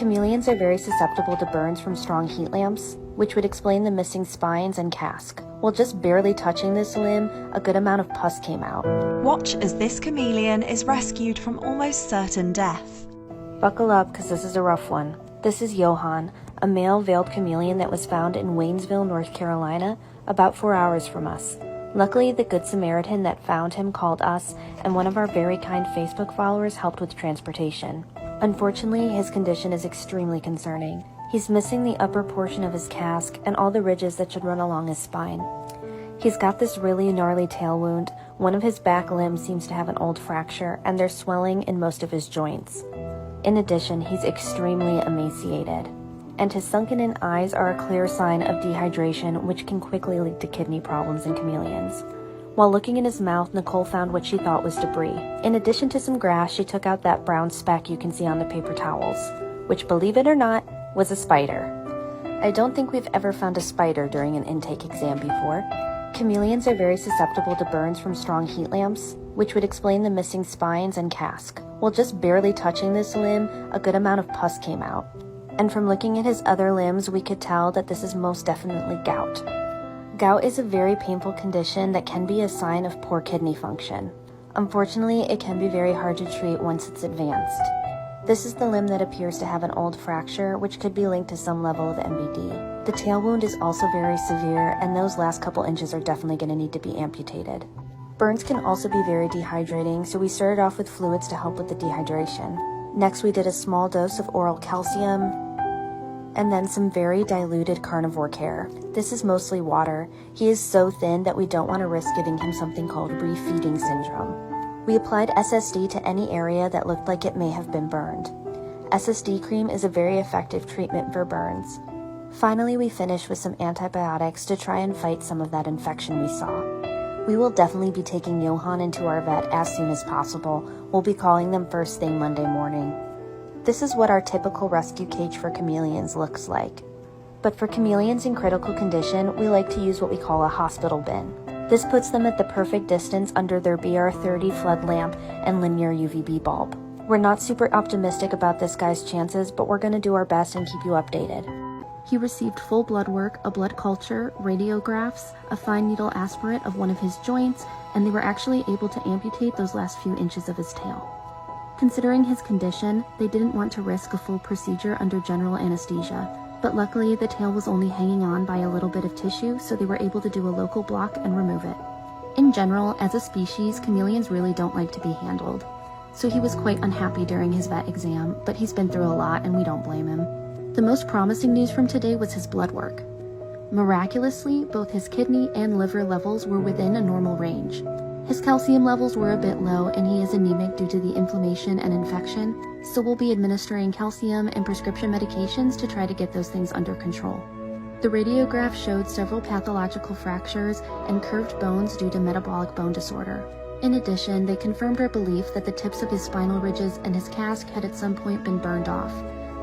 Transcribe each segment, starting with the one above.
Chameleons are very susceptible to burns from strong heat lamps, which would explain the missing spines and casque. While just barely touching this limb, a good amount of pus came out. Watch as this chameleon is rescued from almost certain death. Buckle up, because this is a rough one. This is Johan, a male veiled chameleon that was found in Waynesville, North Carolina, about 4 hours from us. Luckily, the Good Samaritan that found him called us, and one of our very kind Facebook followers helped with transportation. Unfortunately, his condition is extremely concerning. He's missing the upper portion of his casque and all the ridges that should run along his spine. He's got this really gnarly tail wound, one of his back limbs seems to have an old fracture, and there's swelling in most of his joints. In addition, he's extremely emaciated, and his sunken-in eyes are a clear sign of dehydration, which can quickly lead to kidney problems in chameleons. While looking in his mouth, Nicole found what she thought was debris. In addition to some grass, she took out that brown speck you can see on the paper towels, which, believe it or not, was a spider. I don't think we've ever found a spider during an intake exam before. Chameleons are very susceptible to burns from strong heat lamps, which would explain the missing spines and casque. While just barely touching this limb, a good amount of pus came out. And from looking at his other limbs, we could tell that this is most definitely gout. Gout is a very painful condition that can be a sign of poor kidney function. Unfortunately, it can be very hard to treat once it's advanced. This is the limb that appears to have an old fracture, which could be linked to some level of MBD. The tail wound is also very severe, and those last couple inches are definitely going to need to be amputated. Burns can also be very dehydrating, so we started off with fluids to help with the dehydration. Next, we did a small dose of oral calcium, and then some very diluted carnivore care. This is mostly water. He is so thin that we don't want to risk giving him something called refeeding syndrome. We applied SSD to any area that looked like it may have been burned. SSD cream is a very effective treatment for burns. Finally, we finished with some antibiotics to try and fight some of that infection we saw. We will definitely be taking Johan into our vet as soon as possible. We'll be calling them first thing Monday morning. This is what our typical rescue cage for chameleons looks like. But for chameleons in critical condition, we like to use what we call a hospital bin. This puts them at the perfect distance under their BR30 flood lamp and linear UVB bulb. We're not super optimistic about this guy's chances, but we're going to do our best and keep you updated. He received full blood work, a blood culture, radiographs, a fine needle aspirate of one of his joints, and they were actually able to amputate those last few inches of his tail. Considering his condition, they didn't want to risk a full procedure under general anesthesia, but luckily the tail was only hanging on by a little bit of tissue, so they were able to do a local block and remove it. In general, as a species, chameleons really don't like to be handled, so he was quite unhappy during his vet exam, but he's been through a lot and we don't blame him. The most promising news from today was his blood work. Miraculously, both his kidney and liver levels were within a normal range. His calcium levels were a bit low and he is anemic due to the inflammation and infection, so we'll be administering calcium and prescription medications to try to get those things under control. The radiograph showed several pathological fractures and curved bones due to metabolic bone disorder. In addition, they confirmed our belief that the tips of his spinal ridges and his casque had at some point been burned off.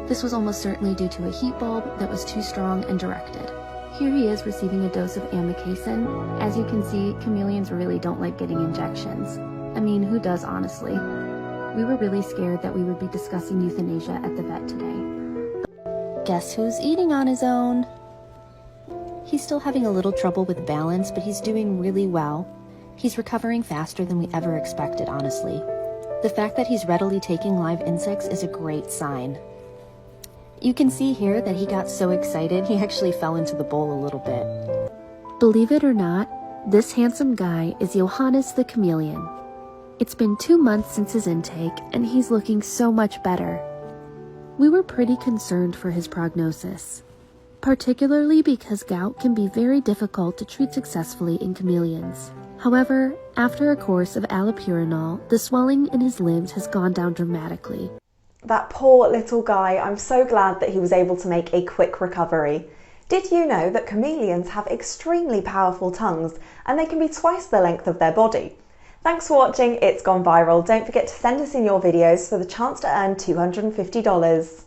This was almost certainly due to a heat bulb that was too strong and directed. Here he is receiving a dose of amikacin. As you can see, chameleons really don't like getting injections. I mean, who does, honestly? We were really scared that we would be discussing euthanasia at the vet today. But guess who's eating on his own? He's still having a little trouble with balance, but he's doing really well. He's recovering faster than we ever expected, honestly. The fact that he's readily taking live insects is a great sign. You can see here that he got so excited he actually fell into the bowl a little bit. Believe it or not, this handsome guy is Johannes the chameleon. It's been 2 months since his intake and he's looking so much better. We were pretty concerned for his prognosis, particularly because gout can be very difficult to treat successfully in chameleons. However, after a course of allopurinol, the swelling in his limbs has gone down dramatically. That poor little guy, I'm so glad that he was able to make a quick recovery. Did you know that chameleons have extremely powerful tongues and they can be twice the length of their body? Thanks for watching It's Gone Viral. Don't forget to send us in your videos for the chance to earn $250.